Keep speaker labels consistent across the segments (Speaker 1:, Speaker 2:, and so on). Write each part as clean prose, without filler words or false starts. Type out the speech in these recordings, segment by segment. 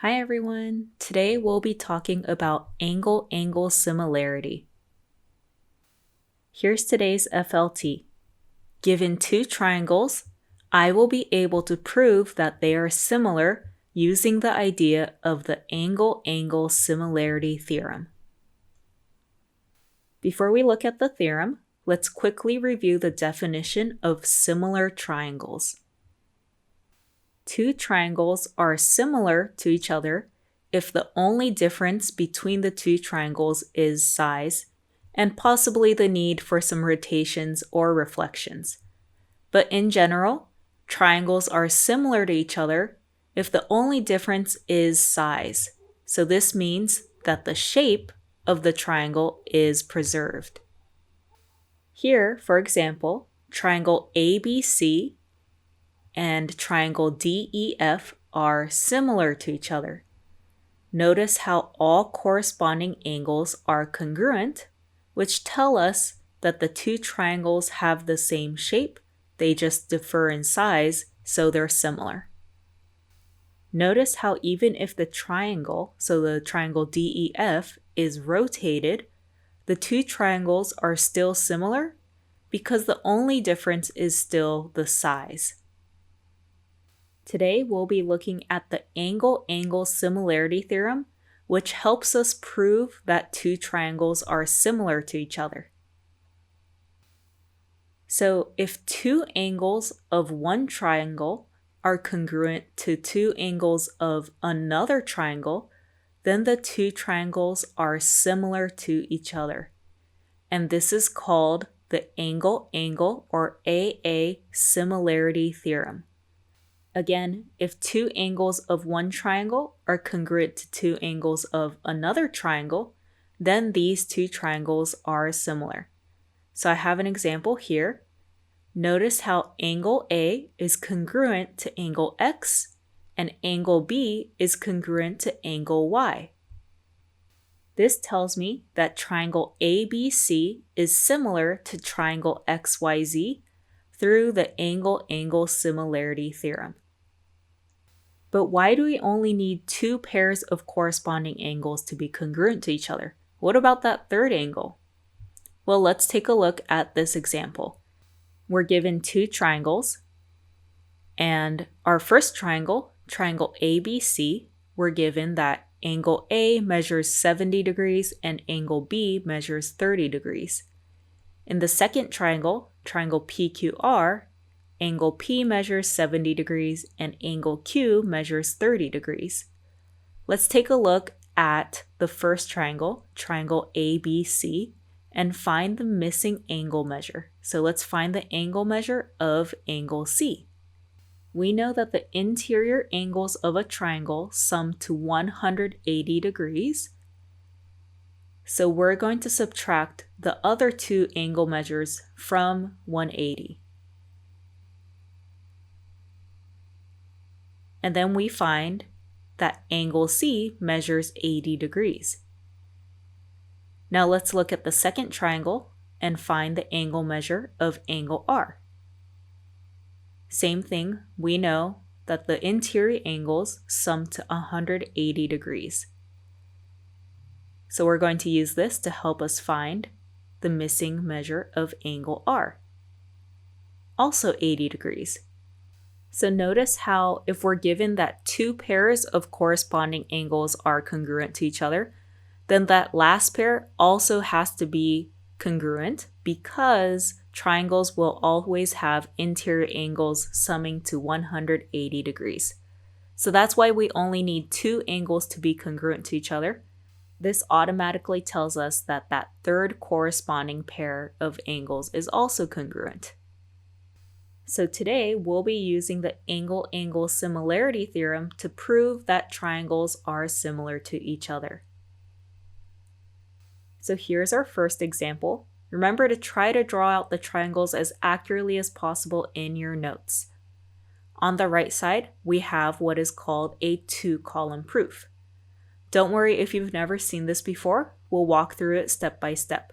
Speaker 1: Hi everyone! Today we'll be talking about angle-angle similarity. Here's today's FLT. Given two triangles, I will be able to prove that they are similar using the idea of the angle-angle similarity theorem. Before we look at the theorem, let's quickly review the definition of similar triangles. Two triangles are similar to each other if the only difference between the two triangles is size and possibly the need for some rotations or reflections. But in general, triangles are similar to each other if the only difference is size. So this means that the shape of the triangle is preserved. Here, for example, triangle ABC and triangle DEF are similar to each other. Notice how all corresponding angles are congruent, which tell us that the two triangles have the same shape, they just differ in size, so they're similar. Notice how even if the triangle, so the triangle DEF, is rotated, the two triangles are still similar because the only difference is still the size. Today we'll be looking at the angle-angle similarity theorem, which helps us prove that two triangles are similar to each other. So if two angles of one triangle are congruent to two angles of another triangle, then the two triangles are similar to each other. And this is called the angle-angle or AA similarity theorem. Again, if two angles of one triangle are congruent to two angles of another triangle, then these two triangles are similar. So I have an example here. Notice how angle A is congruent to angle X and angle B is congruent to angle Y. This tells me that triangle ABC is similar to triangle XYZ through the angle-angle similarity theorem. But why do we only need two pairs of corresponding angles to be congruent to each other? What about that third angle? Well, let's take a look at this example. We're given two triangles, and our first triangle, triangle ABC, we're given that angle A measures 70 degrees and angle B measures 30 degrees. In the second triangle, triangle PQR, angle P measures 70 degrees and angle Q measures 30 degrees. Let's take a look at the first triangle, triangle ABC, and find the missing angle measure. So let's find the angle measure of angle C. We know that the interior angles of a triangle sum to 180 degrees. So we're going to subtract the other two angle measures from 180. And then we find that angle C measures 80 degrees. Now let's look at the second triangle and find the angle measure of angle R. Same thing, we know that the interior angles sum to 180 degrees. So we're going to use this to help us find the missing measure of angle R. Also 80 degrees. So notice how if we're given that two pairs of corresponding angles are congruent to each other, then that last pair also has to be congruent because triangles will always have interior angles summing to 180 degrees. So that's why we only need two angles to be congruent to each other. This automatically tells us that that third corresponding pair of angles is also congruent. So today we'll be using the angle-angle similarity theorem to prove that triangles are similar to each other. So here's our first example. Remember to try to draw out the triangles as accurately as possible in your notes. On the right side, we have what is called a two-column proof. Don't worry if you've never seen this before, we'll walk through it step by step.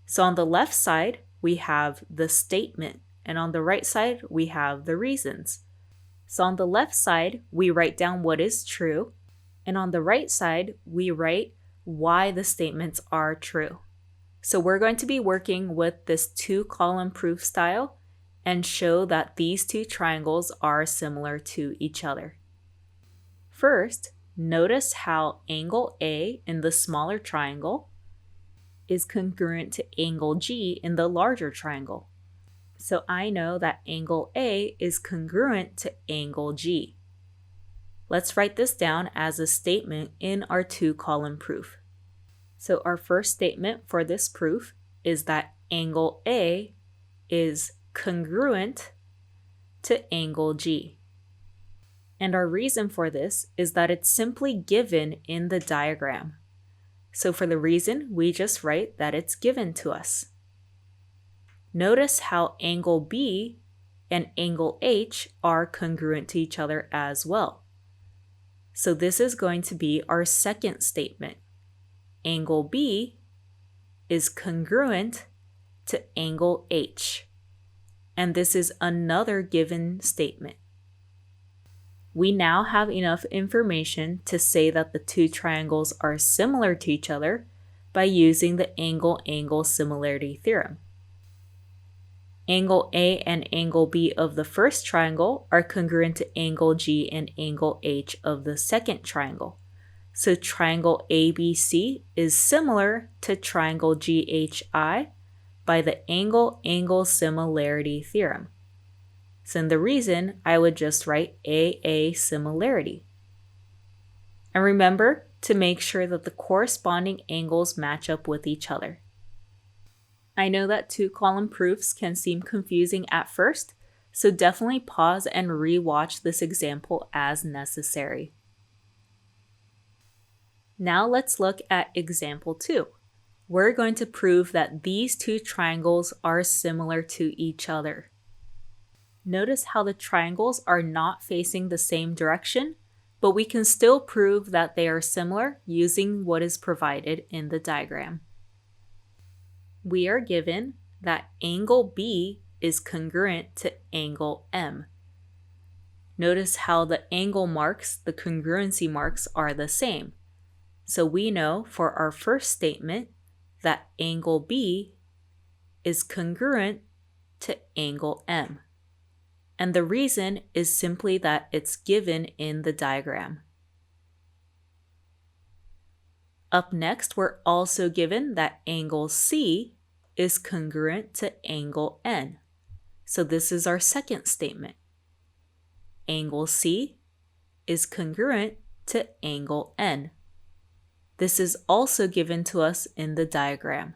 Speaker 1: So on the left side, we have the statement. And on the right side, we have the reasons. So on the left side, we write down what is true, And on the right side, we write why the statements are true. So we're going to be working with this two-column proof style and show that these two triangles are similar to each other. First, notice how angle A in the smaller triangle is congruent to angle G in the larger triangle. So I know that angle A is congruent to angle G. Let's write this down as a statement in our two-column proof. So our first statement for this proof is that angle A is congruent to angle G. And our reason for this is that it's simply given in the diagram. So for the reason, we just write that it's given to us. Notice how angle B and angle H are congruent to each other as well. So this is going to be our second statement. Angle B is congruent to angle H. And this is another given statement. We now have enough information to say that the two triangles are similar to each other by using the angle-angle similarity theorem. Angle A and angle B of the first triangle are congruent to angle G and angle H of the second triangle. So triangle ABC is similar to triangle GHI by the angle-angle similarity theorem. So in the reason, I would just write AA similarity. And remember to make sure that the corresponding angles match up with each other. I know that two-column proofs can seem confusing at first, so definitely pause and re-watch this example as necessary. Now let's look at example 2. We're going to prove that these two triangles are similar to each other. Notice how the triangles are not facing the same direction, but we can still prove that they are similar using what is provided in the diagram. We are given that angle B is congruent to angle M. Notice how the angle marks, the congruency marks, are the same. So we know for our first statement that angle B is congruent to angle M. And the reason is simply that it's given in the diagram. Up next, we're also given that angle C is congruent to angle N. So this is our second statement. Angle C is congruent to angle N. This is also given to us in the diagram.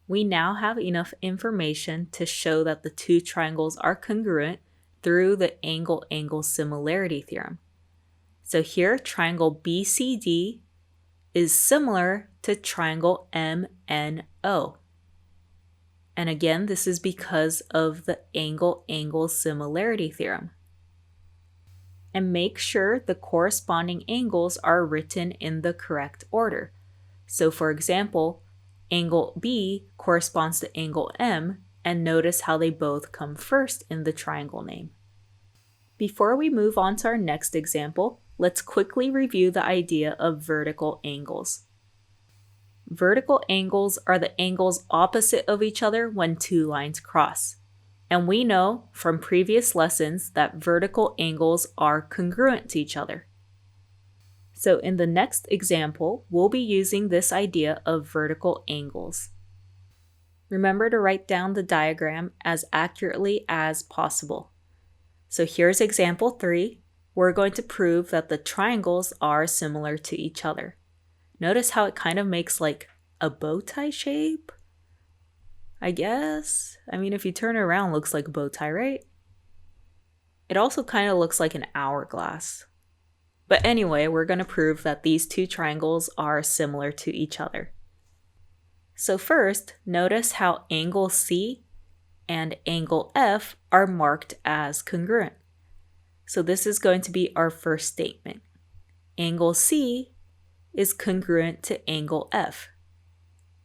Speaker 1: We now have enough information to show that the two triangles are congruent through the angle-angle similarity theorem. So here, triangle BCD is similar to triangle MNO. And again, this is because of the angle-angle similarity theorem. And make sure the corresponding angles are written in the correct order. So for example, angle B corresponds to angle M, and notice how they both come first in the triangle name. Before we move on to our next example, let's quickly review the idea of vertical angles. Vertical angles are the angles opposite of each other when two lines cross. And we know from previous lessons that vertical angles are congruent to each other. So in the next example, we'll be using this idea of vertical angles. Remember to write down the diagram as accurately as possible. So here's example 3. We're going to prove that the triangles are similar to each other. Notice how it kind of makes like a bow tie shape, I guess. I mean, if you turn it around, it looks like a bow tie, right? It also kind of looks like an hourglass. But anyway, we're going to prove that these two triangles are similar to each other. So first, notice how angle C and angle F are marked as congruent. So this is going to be our first statement. Angle C is congruent to angle F.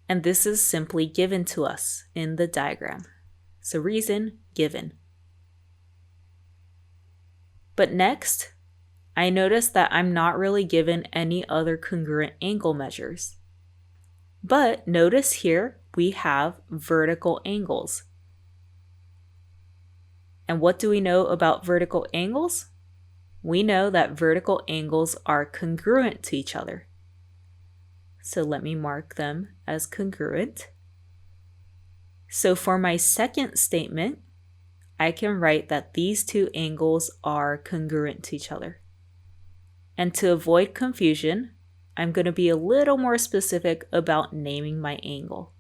Speaker 1: And this is simply given to us in the diagram. So reason, given. But next, I notice that I'm not really given any other congruent angle measures. But notice here we have vertical angles. And what do we know about vertical angles? We know that vertical angles are congruent to each other. So let me mark them as congruent. So for my second statement, I can write that these two angles are congruent to each other. And to avoid confusion, I'm going to be a little more specific about naming my angle.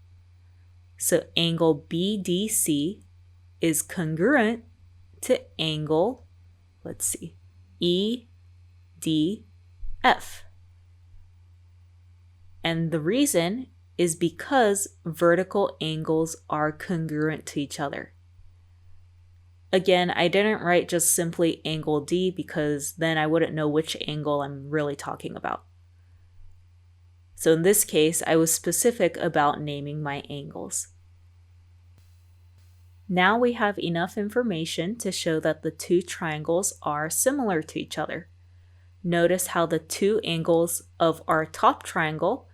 Speaker 1: So angle BDC is congruent to angle, EDF. And the reason is because vertical angles are congruent to each other. Again, I didn't write just simply angle D because then I wouldn't know which angle I'm really talking about. So in this case, I was specific about naming my angles. Now we have enough information to show that the two triangles are similar to each other. Notice how the two angles of our top triangle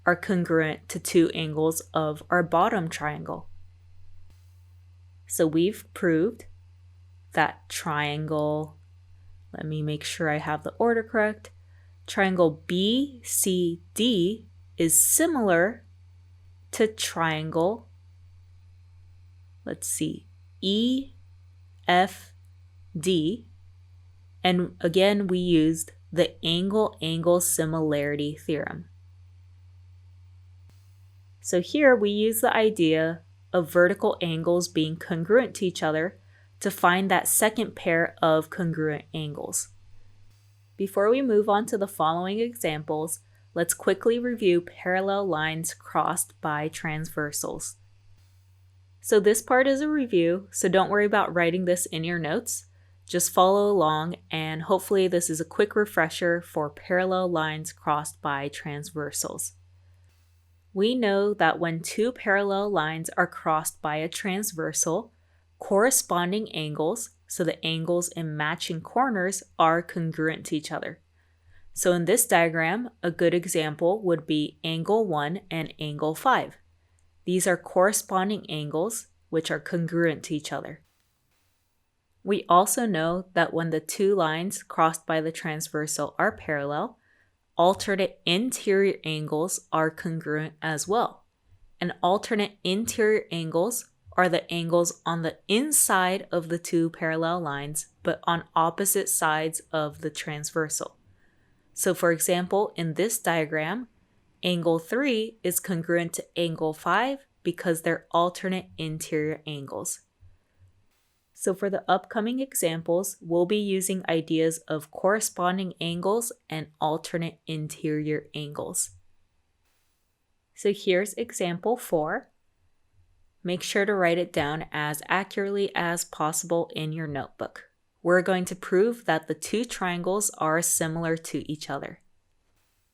Speaker 1: are congruent to two angles of our bottom triangle. So we've proved that triangle, let me make sure I have the order correct, triangle BCD is similar to triangle, EFD, and again we used the angle-angle similarity theorem. So here we use the idea of vertical angles being congruent to each other to find that second pair of congruent angles. Before we move on to the following examples, let's quickly review parallel lines crossed by transversals. So this part is a review, so don't worry about writing this in your notes. Just follow along, and hopefully this is a quick refresher for parallel lines crossed by transversals. We know that when two parallel lines are crossed by a transversal, corresponding angles, so the angles in matching corners, are congruent to each other. So in this diagram, a good example would be angle 1 and angle 5. These are corresponding angles which are congruent to each other. We also know that when the two lines crossed by the transversal are parallel, alternate interior angles are congruent as well. And alternate interior angles are the angles on the inside of the two parallel lines, but on opposite sides of the transversal. So for example, in this diagram, angle 3 is congruent to angle 5 because they're alternate interior angles. So for the upcoming examples, we'll be using ideas of corresponding angles and alternate interior angles. So here's example 4. Make sure to write it down as accurately as possible in your notebook. We're going to prove that the two triangles are similar to each other.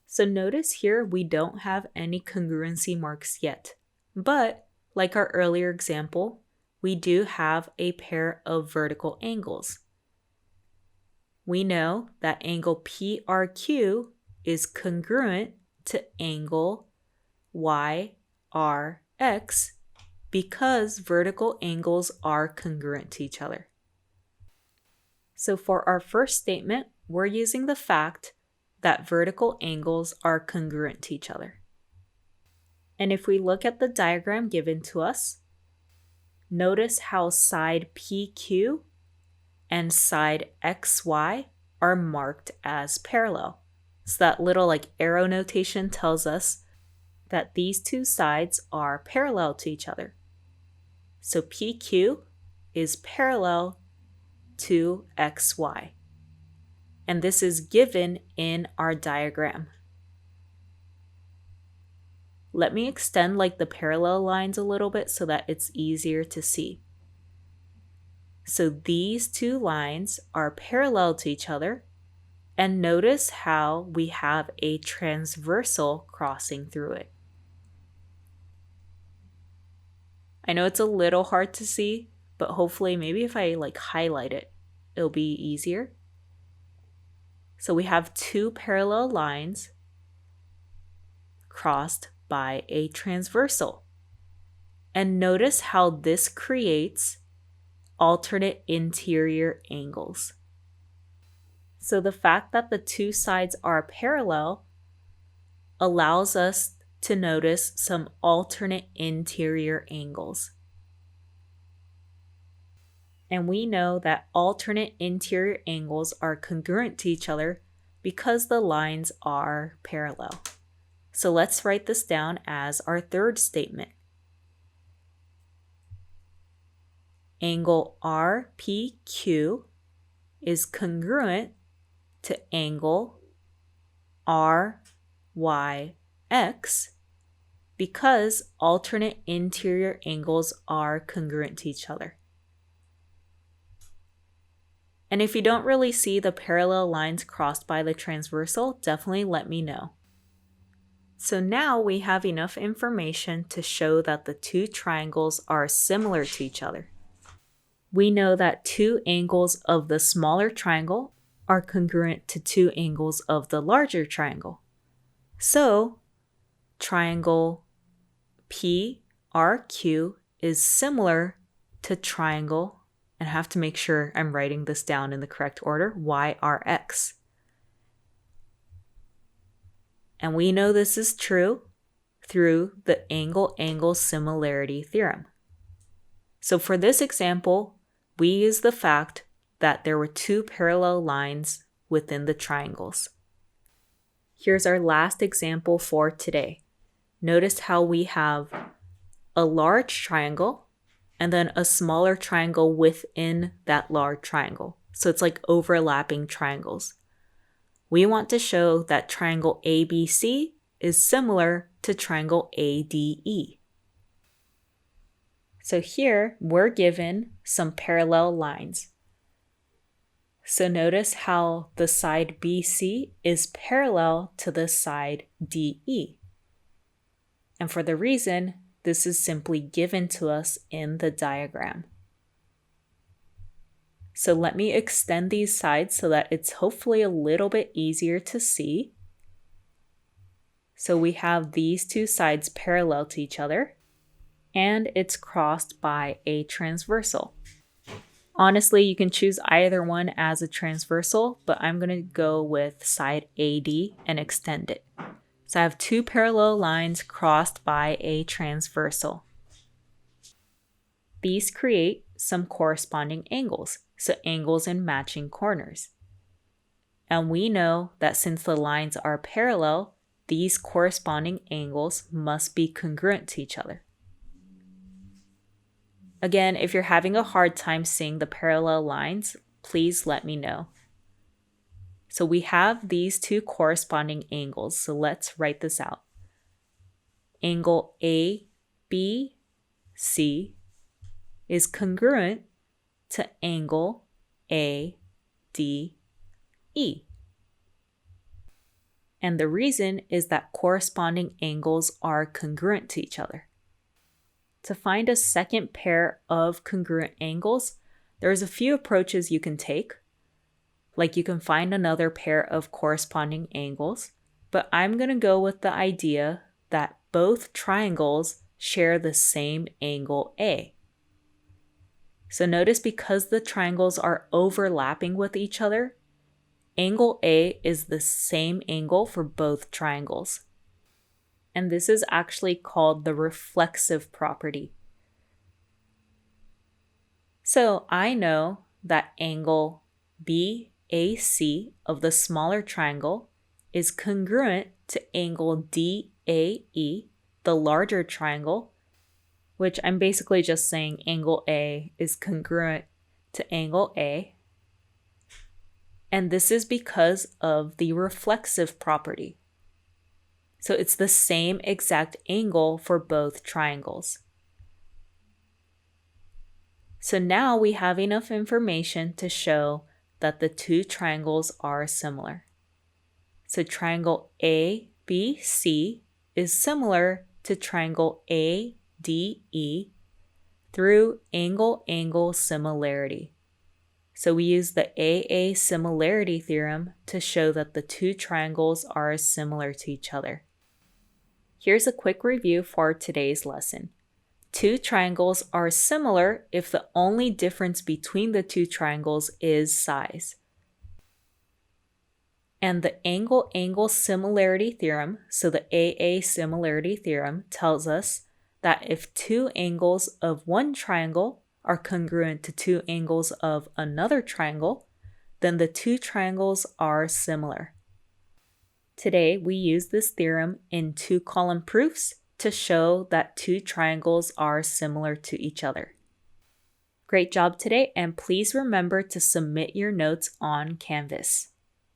Speaker 1: So notice here we don't have any congruency marks yet, but like our earlier example, we do have a pair of vertical angles. We know that angle PRQ is congruent to angle YRX because vertical angles are congruent to each other. So for our first statement, we're using the fact that vertical angles are congruent to each other. And if we look at the diagram given to us, notice how side PQ and side XY are marked as parallel. So that little arrow notation tells us that these two sides are parallel to each other. So PQ is parallel to XY. And this is given in our diagram. Let me extend the parallel lines a little bit so that it's easier to see. So these two lines are parallel to each other, and notice how we have a transversal crossing through it. I know it's a little hard to see, but hopefully maybe if I highlight it, it'll be easier. So we have two parallel lines crossed by a transversal. And notice how this creates alternate interior angles. So the fact that the two sides are parallel allows us to notice some alternate interior angles. And we know that alternate interior angles are congruent to each other because the lines are parallel. So let's write this down as our third statement. Angle RPQ is congruent to angle RYX because alternate interior angles are congruent to each other. And if you don't really see the parallel lines crossed by the transversal, definitely let me know. So now we have enough information to show that the two triangles are similar to each other. We know that two angles of the smaller triangle are congruent to two angles of the larger triangle. So, triangle PRQ is similar to triangle, and I have to make sure I'm writing this down in the correct order, YRX. And we know this is true through the angle-angle similarity theorem. So for this example, we use the fact that there were two parallel lines within the triangles. Here's our last example for today. Notice how we have a large triangle and then a smaller triangle within that large triangle. So it's like overlapping triangles. We want to show that triangle ABC is similar to triangle ADE. So here we're given some parallel lines. So notice how the side BC is parallel to the side DE. And for the reason, this is simply given to us in the diagram. So let me extend these sides so that it's hopefully a little bit easier to see. So we have these two sides parallel to each other, and it's crossed by a transversal. Honestly, you can choose either one as a transversal, but I'm going to go with side AD and extend it. So I have two parallel lines crossed by a transversal. These create some corresponding angles, so angles in matching corners. And we know that since the lines are parallel, these corresponding angles must be congruent to each other. Again, if you're having a hard time seeing the parallel lines, please let me know. So we have these two corresponding angles, so let's write this out. Angle ABC is congruent to angle ADE. And the reason is that corresponding angles are congruent to each other. To find a second pair of congruent angles, there's a few approaches you can take. Like you can find another pair of corresponding angles, but I'm going to go with the idea that both triangles share the same angle A. So notice because the triangles are overlapping with each other, angle A is the same angle for both triangles. And this is actually called the reflexive property. So I know that angle BAC of the smaller triangle is congruent to angle DAE, the larger triangle, which I'm basically just saying angle A is congruent to angle A. And this is because of the reflexive property. So it's the same exact angle for both triangles. So now we have enough information to show that the two triangles are similar. So triangle ABC is similar to triangle ADE through angle-angle similarity. So we use the AA similarity theorem to show that the two triangles are similar to each other. Here's a quick review for today's lesson. Two triangles are similar if the only difference between the two triangles is size. And the angle-angle similarity theorem, so the AA similarity theorem, tells us that if two angles of one triangle are congruent to two angles of another triangle, then the two triangles are similar. Today, we use this theorem in two-column proofs to show that two triangles are similar to each other. Great job today, and please remember to submit your notes on Canvas.